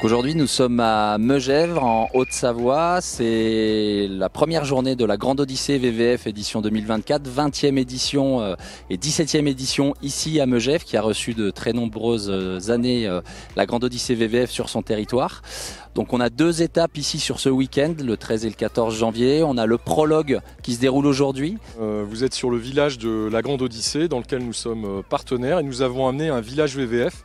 Donc aujourd'hui nous sommes à Megève en Haute-Savoie, c'est la première journée de la Grande Odyssée VVF édition 2024, 20e édition et 17e édition ici à Megève qui a reçu de très nombreuses années la Grande Odyssée VVF sur son territoire. Donc on a deux étapes ici sur ce week-end, le 13 et le 14 janvier, on a le prologue qui se déroule aujourd'hui. Vous êtes sur le village de la Grande Odyssée dans lequel nous sommes partenaires et nous avons amené un village VVF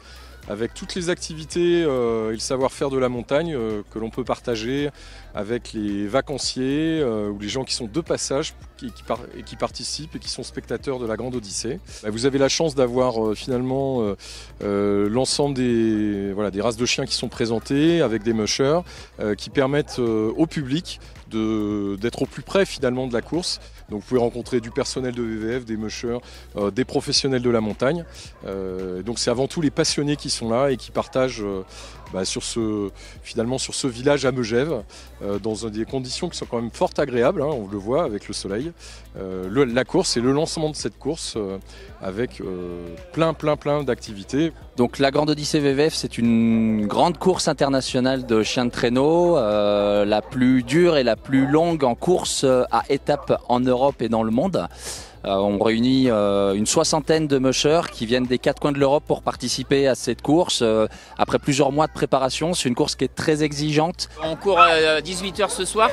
avec toutes les activités et le savoir-faire de la montagne que l'on peut partager avec les vacanciers ou les gens qui sont de passage qui participent et qui sont spectateurs de la Grande Odyssée. Vous avez la chance d'avoir finalement l'ensemble des races de chiens qui sont présentées avec des mushers qui permettent au public d'être au plus près finalement de la course. Donc vous pouvez rencontrer du personnel de VVF, des mushers, des professionnels de la montagne. Donc c'est avant tout les passionnés qui sont là et qui partagent sur ce village à Megève dans des conditions qui sont quand même fort agréables, hein, on le voit avec le soleil. La course et le lancement de cette course avec plein d'activités. Donc la Grande Odyssée VVF, c'est une grande course internationale de chiens de traîneau, la plus dure et la plus longue en course à étapes en Europe et dans le monde. On réunit une soixantaine de mushers qui viennent des quatre coins de l'Europe pour participer à cette course. Après plusieurs mois de préparation, c'est une course qui est très exigeante. On court à 18h ce soir,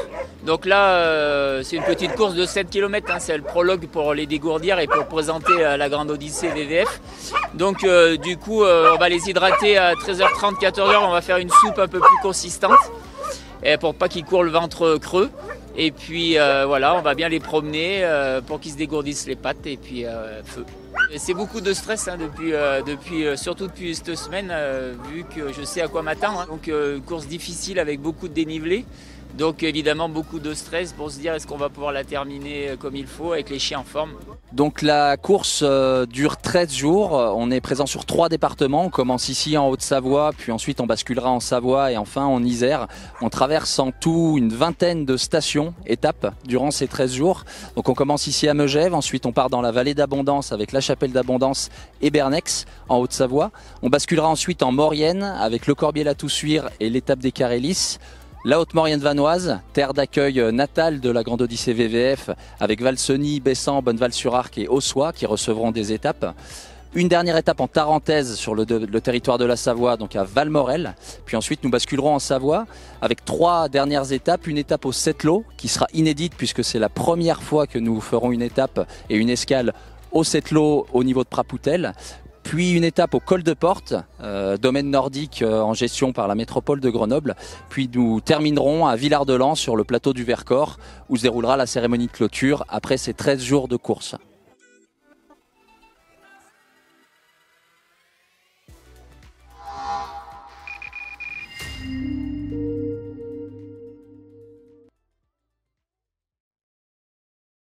donc là c'est une petite course de 7 km, hein. C'est le prologue pour les dégourdir et pour présenter la Grande Odyssée VVF. Donc du coup on va les hydrater à 13h30, 14h, on va faire une soupe un peu plus consistante pour pas qu'ils courent le ventre creux. Et puis voilà, on va bien les promener pour qu'ils se dégourdissent les pattes et puis feu. C'est beaucoup de stress hein, surtout depuis cette semaine, vu que je sais à quoi m'attendre. Hein. Donc course difficile avec beaucoup de dénivelé. Donc évidemment beaucoup de stress pour se dire est-ce qu'on va pouvoir la terminer comme il faut avec les chiens en forme. Donc la course dure 13 jours, on est présent sur 3 départements, on commence ici en Haute-Savoie, puis ensuite on basculera en Savoie et enfin en Isère. On traverse en tout une vingtaine de stations, étapes, durant ces 13 jours. Donc on commence ici à Megève, ensuite on part dans la vallée d'Abondance avec la chapelle d'Abondance et Bernex en Haute-Savoie. On basculera ensuite en Maurienne avec le Corbier-la-Toussuire et l'étape des Carélis. La Haute-Maurienne vanoise, terre d'accueil natale de la Grande Odyssée VVF, avec Valseny, Bessan, Bonneval-sur-Arc et Ossois qui recevront des étapes. Une dernière étape en Tarentaise sur le territoire de la Savoie, donc à Valmorel. Puis ensuite nous basculerons en Savoie avec 3 dernières étapes. Une étape au Settlo qui sera inédite puisque c'est la première fois que nous ferons une étape et une escale au Settlo au niveau de Prapoutel. Puis une étape au col de Porte, domaine nordique en gestion par la métropole de Grenoble. Puis nous terminerons à Villard-de-Lans sur le plateau du Vercors où se déroulera la cérémonie de clôture après ces 13 jours de course.